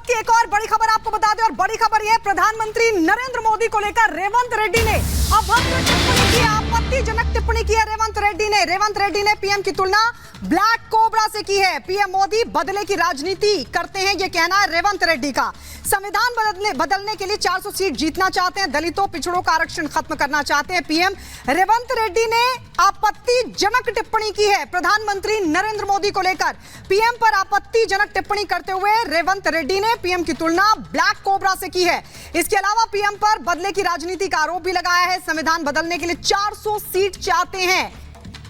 की एक और बड़ी खबर आपको बता दें, और बड़ी खबर यह, प्रधानमंत्री नरेंद्र मोदी को लेकर रेवंत रेड्डी ने अभद्र टिप्पणी की, आपत्तिजनक टिप्पणी की है रेवंत रेड्डी ने पीएम की तुलना ब्लैक कोबरा से की है। पीएम मोदी बदले की राजनीति करते हैं, यह कहना है रेवंत रेड्डी का। संविधान बदलने के लिए 400 सीट जीतना चाहते हैं, दलितों पिछड़ों का आरक्षण खत्म करना चाहते हैं पीएम। रेवंत रेड्डी ने आपत्तिजनक टिप्पणी की है प्रधानमंत्री नरेंद्र मोदी को लेकर। पीएम पर आपत्तिजनक टिप्पणी करते हुए रेवंत रेड्डी ने पीएम की तुलना ब्लैक कोबरा से की है। इसके अलावा पीएम पर बदले की राजनीति का आरोप भी लगाया है। संविधान बदलने के लिए 400 सीट चाहते हैं,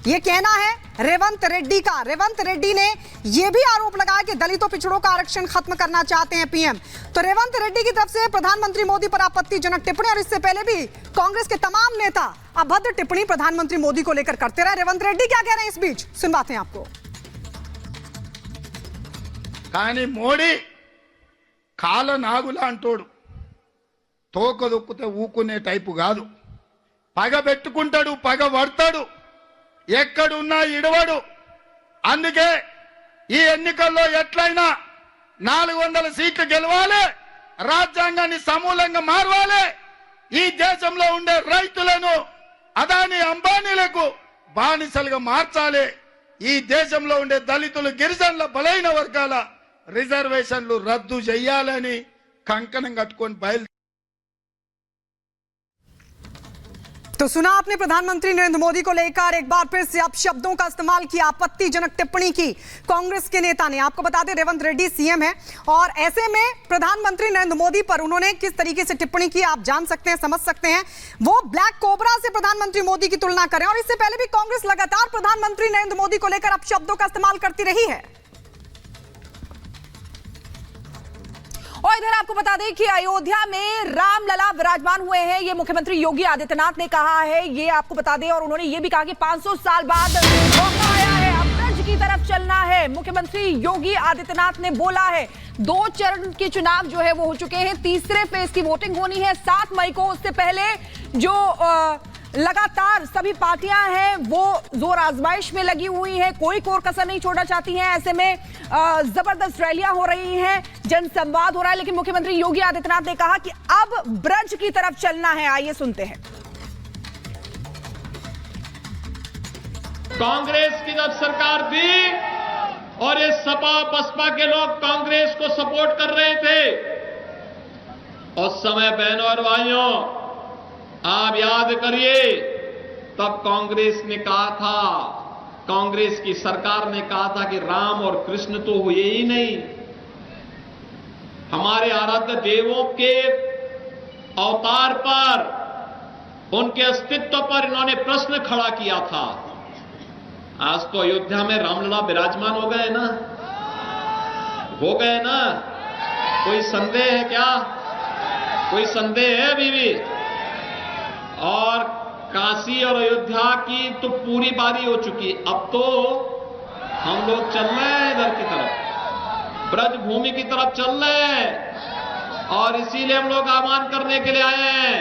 यह कहना है रेवंत रेड्डी का। रेवंत रेड्डी ने यह भी आरोप लगाया कि दलितों पिछड़ों का आरक्षण खत्म करना चाहते हैं पीएम। तो रेवंत रेड्डी की तरफ से प्रधानमंत्री मोदी पर आपत्तिजनक टिप्पणी, और इससे पहले भी कांग्रेस के तमाम नेता अभद्र टिप्पणी प्रधानमंत्री मोदी को लेकर करते रहे। रेवंत रेड्डी क्या कह रहे हैं इस बीच, सुनवाते हैं आपको। కానీ మోడీ కాల నాగులా అంటోడు, తోక దొక్కితే ఊకునే టైపు కాదు. పగ పెట్టుకుంటాడు, పగ పడతాడు, ఎక్కడున్నా ఇడవడు. అందుకే ఈ ఎన్నికల్లో ఎట్లయినా 400 సీట్లు గెలవాలి, రాజ్యాంగాన్ని సమూలంగా మార్చాలి, ఈ దేశంలో ఉండే రైతులను అదాని అంబానీలకు బానిసలుగా మార్చాలి, ఈ దేశంలో ఉండే దళితులు గిరిజనుల బలైన వర్గాల రిజర్వేషన్లు రద్దు చేయాలని కంకణం కట్టుకొని బయలు। तो सुना आपने प्रधानमंत्री नरेंद्र मोदी को लेकर एक बार फिर से शब्दों का इस्तेमाल किया, आपत्तिजनक टिप्पणी की कांग्रेस के नेता ने। आपको बता दें रेवंत रेड्डी सीएम है, और ऐसे में प्रधानमंत्री नरेंद्र मोदी पर उन्होंने किस तरीके से टिप्पणी की आप जान सकते हैं, समझ सकते हैं। वो ब्लैक कोबरा से प्रधानमंत्री मोदी की तुलना करें, और इससे पहले भी कांग्रेस लगातार प्रधानमंत्री नरेंद्र मोदी को लेकर शब्दों का इस्तेमाल करती रही है। और इधर आपको बता दें कि अयोध्या में रामलला विराजमान हुए हैं, ये मुख्यमंत्री योगी आदित्यनाथ ने कहा है, ये आपको बता दें। और उन्होंने ये भी कहा कि 500 साल बाद मौका आया है, अब ब्रज की तरफ चलना है। मुख्यमंत्री योगी आदित्यनाथ ने बोला है 2 चरण के चुनाव जो है वो हो चुके हैं, तीसरे फेज की वोटिंग होनी है 7 मई को। उससे पहले जो लगातार सभी पार्टियां हैं वो जोर आजमाइश में लगी हुई हैं, कोई कोर कसर नहीं छोड़ना चाहती हैं। ऐसे में जबरदस्त रैलियां हो रही हैं, जनसंवाद हो रहा है, लेकिन मुख्यमंत्री योगी आदित्यनाथ ने कहा कि अब ब्रज की तरफ चलना है। आइए सुनते हैं। कांग्रेस की जब सरकार थी और ये सपा बसपा के लोग कांग्रेस को सपोर्ट कर रहे थे, उस समय बहनों और भाइयों आप याद करिए, तब कांग्रेस ने कहा था, कांग्रेस की सरकार ने कहा था कि राम और कृष्ण तो हुए ही नहीं, हमारे आराध्य देवों के अवतार पर, उनके अस्तित्व पर इन्होंने प्रश्न खड़ा किया था। आज तो अयोध्या में रामलला विराजमान हो गए ना, हो गए ना, कोई संदेह है क्या? कोई संदेह है अभी भी? और काशी और अयोध्या की तो पूरी बारी हो चुकी, अब तो हम लोग चल रहे हैं इधर की तरफ, ब्रज भूमि की तरफ चल रहे हैं। और इसीलिए हम लोग आह्वान करने के लिए आए हैं।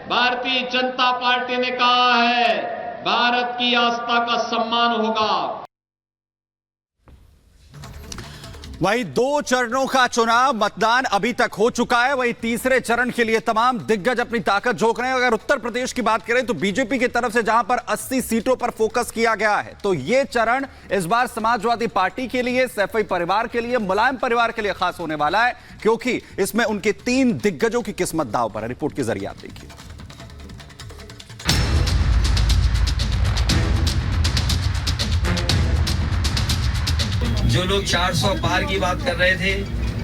भारतीय जनता पार्टी ने कहा है भारत की आस्था का सम्मान होगा। वहीं 2 चरणों का चुनाव मतदान अभी तक हो चुका है, वहीं तीसरे चरण के लिए तमाम दिग्गज अपनी ताकत झोंक रहे हैं। अगर उत्तर प्रदेश की बात करें तो बीजेपी की तरफ से जहां पर 80 सीटों पर फोकस किया गया है, तो यह चरण इस बार समाजवादी पार्टी के लिए, सैफई परिवार के लिए, मुलायम परिवार के लिए खास होने वाला है, क्योंकि इसमें उनके 3 दिग्गजों की किस्मत दांव पर है। रिपोर्ट के जरिए आप देखिए। जो लोग 400 पार की बात कर रहे थे,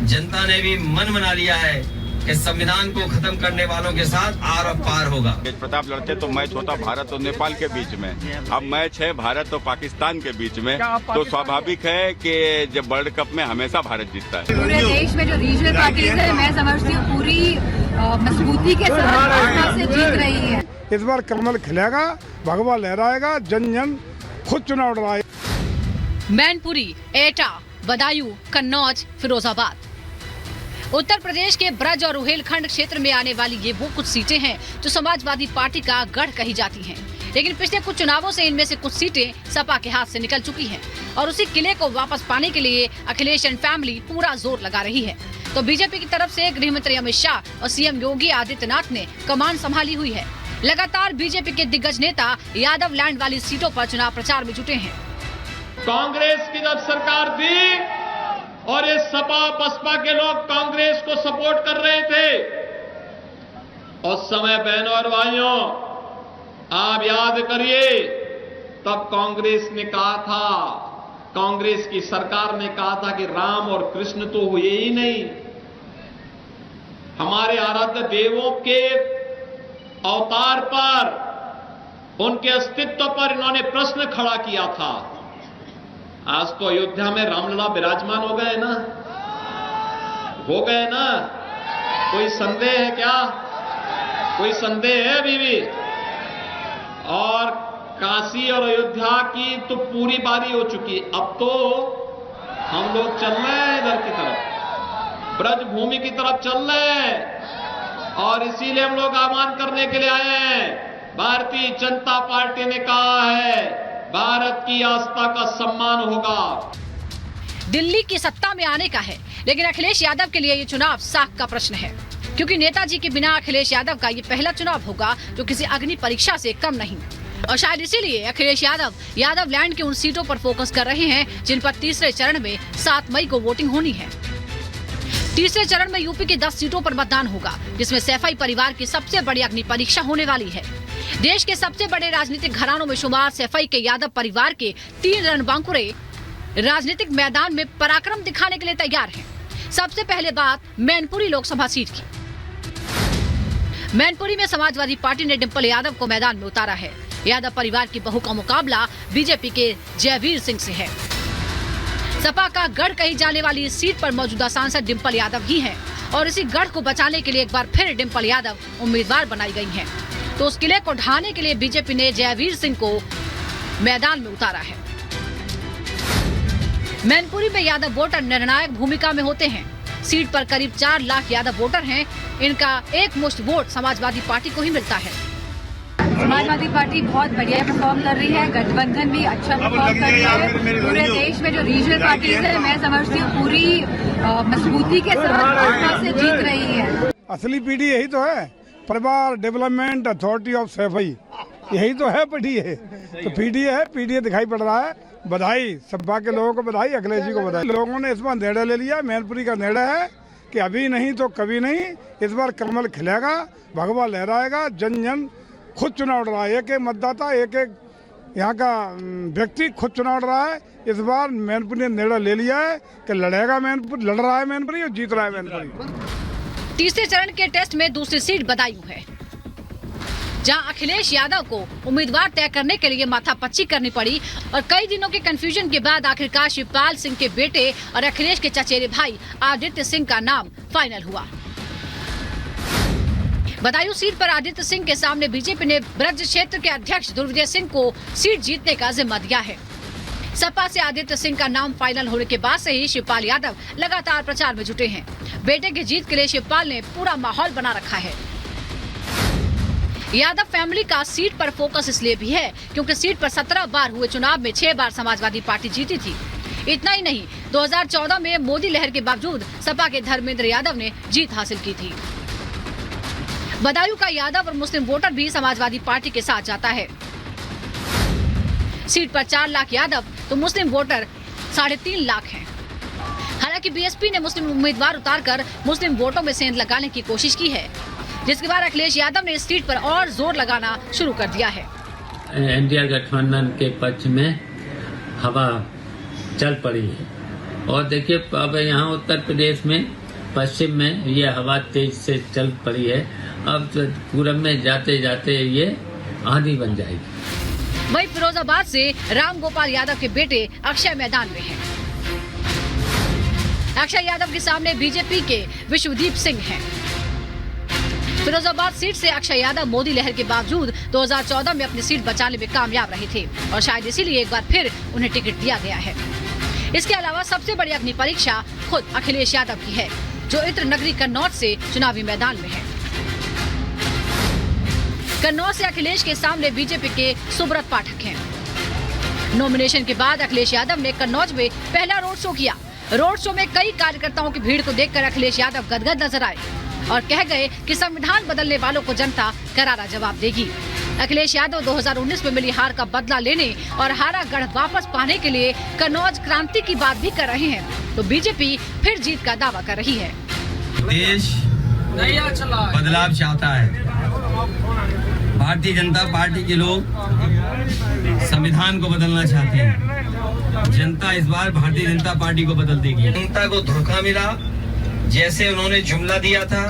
जनता ने भी मन बना लिया है कि संविधान को खत्म करने वालों के साथ आर और पार होगा। तेज प्रताप लड़ते तो मैच होता भारत और नेपाल के बीच में, अब मैच है भारत और पाकिस्तान के बीच में, तो स्वाभाविक है कि जब वर्ल्ड कप में हमेशा भारत जीतता है। पूरे देश में जो रीजनल पार्टीज है, मैं समझती हूँ पूरी मजबूती के साथ से जीत रही है। इस बार कमल खिलेगा, भगवा लहराएगा, जन जन खुद चुनाव लड़ाएगा। मैनपुरी, एटा, बदायूं, कन्नौज, फिरोजाबाद, उत्तर प्रदेश के ब्रज और रुहेलखंड क्षेत्र में आने वाली ये वो कुछ सीटें हैं जो समाजवादी पार्टी का गढ़ कही जाती हैं। लेकिन पिछले कुछ चुनावों से इनमें से कुछ सीटें सपा के हाथ से निकल चुकी हैं और उसी किले को वापस पाने के लिए अखिलेश एंड फैमिली पूरा जोर लगा रही है। तो बीजेपी की तरफ से गृह मंत्री अमित शाह और सीएम योगी आदित्यनाथ ने कमान संभाली हुई है। लगातार बीजेपी के दिग्गज नेता यादव लैंड वाली सीटों पर चुनाव प्रचार में जुटे हैं। कांग्रेस की जब सरकार थी और ये सपा बसपा के लोग कांग्रेस को सपोर्ट कर रहे थे, उस समय बहनों और भाइयों आप याद करिए, तब कांग्रेस ने कहा था, कांग्रेस की सरकार ने कहा था कि राम और कृष्ण तो हुए ही नहीं। हमारे आराध्य देवों के अवतार पर, उनके अस्तित्व पर इन्होंने प्रश्न खड़ा किया था। आज तो अयोध्या में रामलला विराजमान हो गए ना, हो गए ना। कोई संदेह है क्या? कोई संदेह है बीवी? और काशी और अयोध्या की तो पूरी बारी हो चुकी। अब तो हम लोग चल रहे हैं इधर की तरफ, ब्रज भूमि की तरफ चल रहे हैं, और इसीलिए हम लोग आह्वान करने के लिए आए हैं। भारतीय जनता पार्टी ने कहा है भारत की आस्था का सम्मान होगा। दिल्ली की सत्ता में आने का है, लेकिन अखिलेश यादव के लिए ये चुनाव साख का प्रश्न है, क्योंकि नेताजी के बिना अखिलेश यादव का ये पहला चुनाव होगा जो किसी अग्नि परीक्षा से कम नहीं। और शायद इसीलिए अखिलेश यादव लैंड की उन सीटों पर फोकस कर रहे हैं जिन पर तीसरे चरण में 7 मई को वोटिंग होनी है। तीसरे चरण में यूपी की 10 सीटों पर मतदान होगा, जिसमें सैफई परिवार की सबसे बड़ी अग्नि परीक्षा होने वाली है। देश के सबसे बड़े राजनीतिक घरानों में शुमार सैफई के यादव परिवार के 3 रणबांकुरे राजनीतिक मैदान में पराक्रम दिखाने के लिए तैयार हैं। सबसे पहले बात मैनपुरी लोकसभा सीट की। मैनपुरी में समाजवादी पार्टी ने डिंपल यादव को मैदान में उतारा है। यादव परिवार की बहू का मुकाबला बीजेपी के जयवीर सिंह से है। सपा का गढ़ कही जाने वाली इस सीट पर मौजूदा सांसद डिंपल यादव ही हैं, और इसी गढ़ को बचाने के लिए एक बार फिर डिंपल यादव उम्मीदवार बनाई गई हैं। तो उस किले को ढाने के लिए बीजेपी ने जयवीर सिंह को मैदान में उतारा है। मैनपुरी में यादव वोटर निर्णायक भूमिका में होते हैं। सीट पर करीब 4 लाख यादव वोटर हैं। इनका एक मुश्त वोट समाजवादी पार्टी को ही मिलता है। समाजवादी पार्टी बहुत बढ़िया परफॉर्म कर रही है, गठबंधन भी अच्छा परफॉर्म कर रही है। पूरे देश में जो रीजनल पार्टीज है, मैं समझती हूँ पूरी मजबूती के साथ से जीत रही है। असली पीढ़ी यही तो है, परिवार डेवलपमेंट अथॉरिटी ऑफ सैफई, यही तो है पीढ़ी है। तो पीढ़ी दिखाई पड़ रहा है। बधाई सपा के लोगों को, बधाई अखिलेश जी को बधाई। लोगों ने इस बार निर्णय ले लिया, मैनपुरी का निर्णय है कि अभी नहीं तो कभी नहीं, इस बार कमल खिलेगा, भगवा लहराएगा, जन जन खुद चुनाव लड़ रहा है। एक एक मतदाता, एक एक यहाँ का व्यक्ति खुद चुनाव लड़ रहा है। इस बार मैनपुरी ने निर्णय ले लिया है कि लड़ेगा मैनपुरी, लड़ रहा है मैनपुरी और जीत रहा है मैनपुरी। तीसरे चरण के टेस्ट में दूसरी सीट बदायूं है, जहां अखिलेश यादव को उम्मीदवार तय करने के लिए माथापच्ची करनी पड़ी, और कई दिनों के कंफ्यूजन के बाद आखिरकार शिवपाल सिंह के बेटे और अखिलेश के चचेरे भाई आदित्य सिंह का नाम फाइनल हुआ। बदायूं सीट पर आदित्य सिंह के सामने बीजेपी ने ब्रज क्षेत्र के अध्यक्ष दुर्विजय सिंह को सीट जीतने का जिम्मा दिया है। सपा से आदित्य सिंह का नाम फाइनल होने के बाद से ही शिवपाल यादव लगातार प्रचार में जुटे हैं। बेटे की जीत के लिए शिवपाल ने पूरा माहौल बना रखा है। यादव फैमिली का सीट पर फोकस इसलिए भी है क्योंकि सीट पर 17 बार हुए चुनाव में 6 बार समाजवादी पार्टी जीती थी। इतना ही नहीं, 2014 में मोदी लहर के बावजूद सपा के धर्मेंद्र यादव ने जीत हासिल की थी। बदायूं का यादव और मुस्लिम वोटर भी समाजवादी पार्टी के साथ जाता है। सीट पर 4 लाख यादव तो मुस्लिम वोटर 3.5 लाख हैं। हालांकि बीएसपी ने मुस्लिम उम्मीदवार उतारकर मुस्लिम वोटों में सेंध लगाने की कोशिश की है, जिसके बाद अखिलेश यादव ने इस सीट पर और जोर लगाना शुरू कर दिया है। एनडीए गठबंधन के पक्ष में हवा चल पड़ी है, और देखिए अब यहाँ उत्तर प्रदेश में पश्चिम में ये हवा तेज से चल पड़ी है। अब पूरब में जाते जाते ये आंधी बन जाएगी। वहीं फिरोजाबाद से राम गोपाल यादव के बेटे अक्षय मैदान में हैं। अक्षय यादव के सामने बीजेपी के विश्वदीप सिंह हैं। फिरोजाबाद सीट से अक्षय यादव मोदी लहर के बावजूद 2014 में अपनी सीट बचाने में कामयाब रहे थे, और शायद इसीलिए एक बार फिर उन्हें टिकट दिया गया है। इसके अलावा सबसे बड़ी अग्नि परीक्षा खुद अखिलेश यादव की है, जो इत्र नगरी कन्नौज से चुनावी मैदान में है। कन्नौज से अखिलेश के सामने बीजेपी के सुब्रत पाठक हैं। नॉमिनेशन के बाद अखिलेश यादव ने कन्नौज में पहला रोड शो किया। रोड शो में कई कार्यकर्ताओं की भीड़ को देखकर अखिलेश यादव गदगद नजर आए और कह गए कि संविधान बदलने वालों को जनता करारा जवाब देगी। अखिलेश यादव 2019 में मिली हार का बदला लेने और हारा गढ़ वापस पाने के लिए कन्नौज क्रांति की बात भी कर रहे हैं, तो बीजेपी फिर जीत का दावा कर रही है। देश बदलाव चाहता है। भारतीय जनता पार्टी के लोग संविधान को बदलना चाहते हैं। जनता इस बार भारतीय जनता पार्टी को बदल देगी। जनता को धोखा मिला, जैसे उन्होंने जुमला दिया था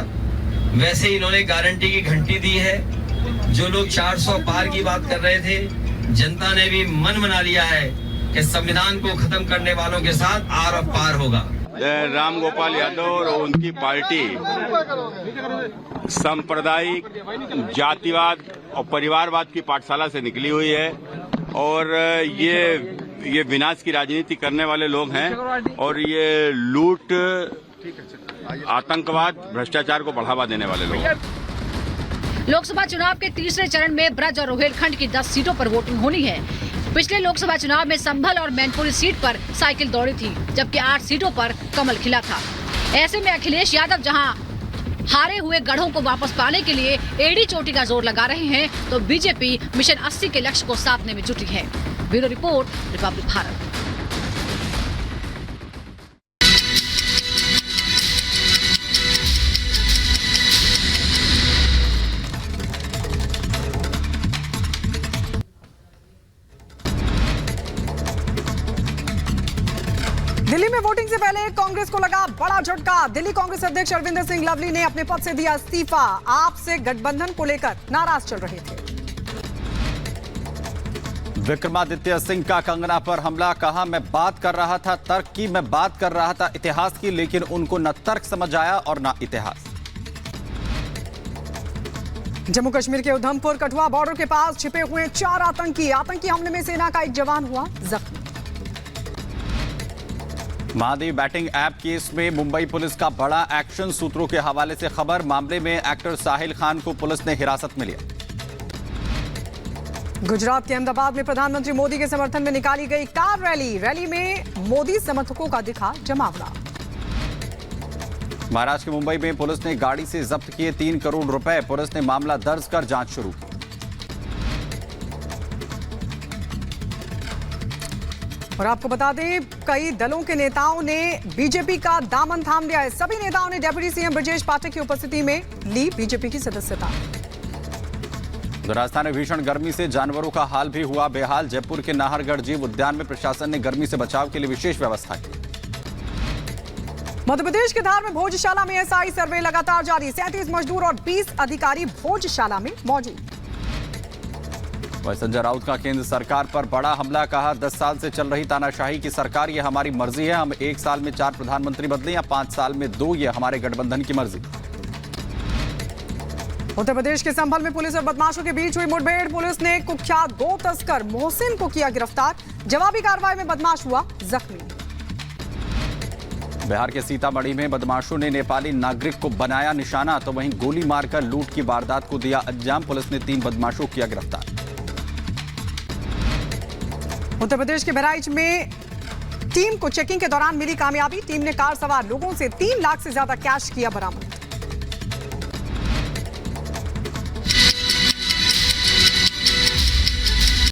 वैसे ही इन्होंने गारंटी की घंटी दी है। जो लोग 400 पार की बात कर रहे थे, जनता ने भी मन बना लिया है कि संविधान को खत्म करने वालों के साथ आर और पार होगा। राम गोपाल यादव और उनकी पार्टी सांप्रदायिक, जातिवाद और परिवारवाद की पाठशाला से निकली हुई है और ये विनाश की राजनीति करने वाले लोग हैं और ये लूट, आतंकवाद, भ्रष्टाचार को बढ़ावा देने वाले लोग हैं। लोकसभा चुनाव के तीसरे चरण में ब्रज और रोहिलखंड की 10 सीटों पर वोटिंग होनी है। पिछले लोकसभा चुनाव में संभल और मैनपुरी सीट पर साइकिल दौड़ी थी, जबकि 8 सीटों पर कमल खिला था। ऐसे में अखिलेश यादव जहां हारे हुए गढ़ों को वापस पाने के लिए एड़ी चोटी का जोर लगा रहे हैं, तो बीजेपी मिशन 80 के लक्ष्य को साधने में जुटी है। Bureau report, Republic Bharat. Delhi में वोटिंग से पहले कांग्रेस को लगा बड़ा झटका। दिल्ली कांग्रेस अध्यक्ष अरविंदर सिंह लवली ने अपने पद से दिया इस्तीफा। आपसे गठबंधन को लेकर नाराज चल रहे थे। विक्रमादित्य सिंह का कंगना पर हमला, कहा मैं बात कर रहा था तर्क की, मैं बात कर रहा था इतिहास की, लेकिन उनको न तर्क समझ आया और न इतिहास। जम्मू कश्मीर के उधमपुर कठुआ बॉर्डर के पास छिपे हुए 4 आतंकी हमले में सेना का एक जवान हुआ जख्मी। महादेव बैटिंग ऐप केस में मुंबई पुलिस का बड़ा एक्शन, सूत्रों के हवाले से खबर, मामले में एक्टर साहिल खान को पुलिस ने हिरासत में लिया। गुजरात के अहमदाबाद में प्रधानमंत्री मोदी के समर्थन में निकाली गई कार रैली में मोदी समर्थकों का दिखा जमावड़ा। महाराष्ट्र के मुंबई में पुलिस ने गाड़ी से जब्त किए 3 करोड़ रुपए, पुलिस ने मामला दर्ज कर जांच शुरू की। और आपको बता दें, कई दलों के नेताओं ने बीजेपी का दामन थाम लिया है। सभी नेताओं ने डिप्टी सीएम ब्रजेश पाठक की उपस्थिति में ली बीजेपी की सदस्यता। राजस्थान में भीषण गर्मी से जानवरों का हाल भी हुआ बेहाल। जयपुर के नाहरगढ़ जीव उद्यान में प्रशासन ने गर्मी से बचाव के लिए विशेष व्यवस्था की। मध्य प्रदेश के धार में भोजशाला में एसआई सर्वे लगातार जारी। 37 मजदूर और 20 अधिकारी भोजशाला में मौजूद। संजय राउत का केंद्र सरकार पर बड़ा हमला, कहा 10 साल से चल रही तानाशाही की सरकार, ये हमारी मर्जी है। हम 1 साल में 4 प्रधानमंत्री बदले या 5 साल में 2, ये हमारे गठबंधन की मर्जी। उत्तर प्रदेश के संभल में पुलिस और बदमाशों के बीच हुई मुठभेड़। पुलिस ने कुख्यात गो तस्कर मोहसिन को किया गिरफ्तार। जवाबी कार्रवाई में बदमाश हुआ जख्मी। बिहार के सीतामढ़ी में बदमाशों ने नेपाली नागरिक को बनाया निशाना, तो वहीं गोली मारकर लूट की वारदात को दिया अंजाम। पुलिस ने 3 बदमाशों को किया गिरफ्तार। उत्तर प्रदेश के बहराइच में टीम को चेकिंग के दौरान मिली कामयाबी। टीम ने कार सवार लोगों से 3 लाख से ज्यादा कैश किया बरामद।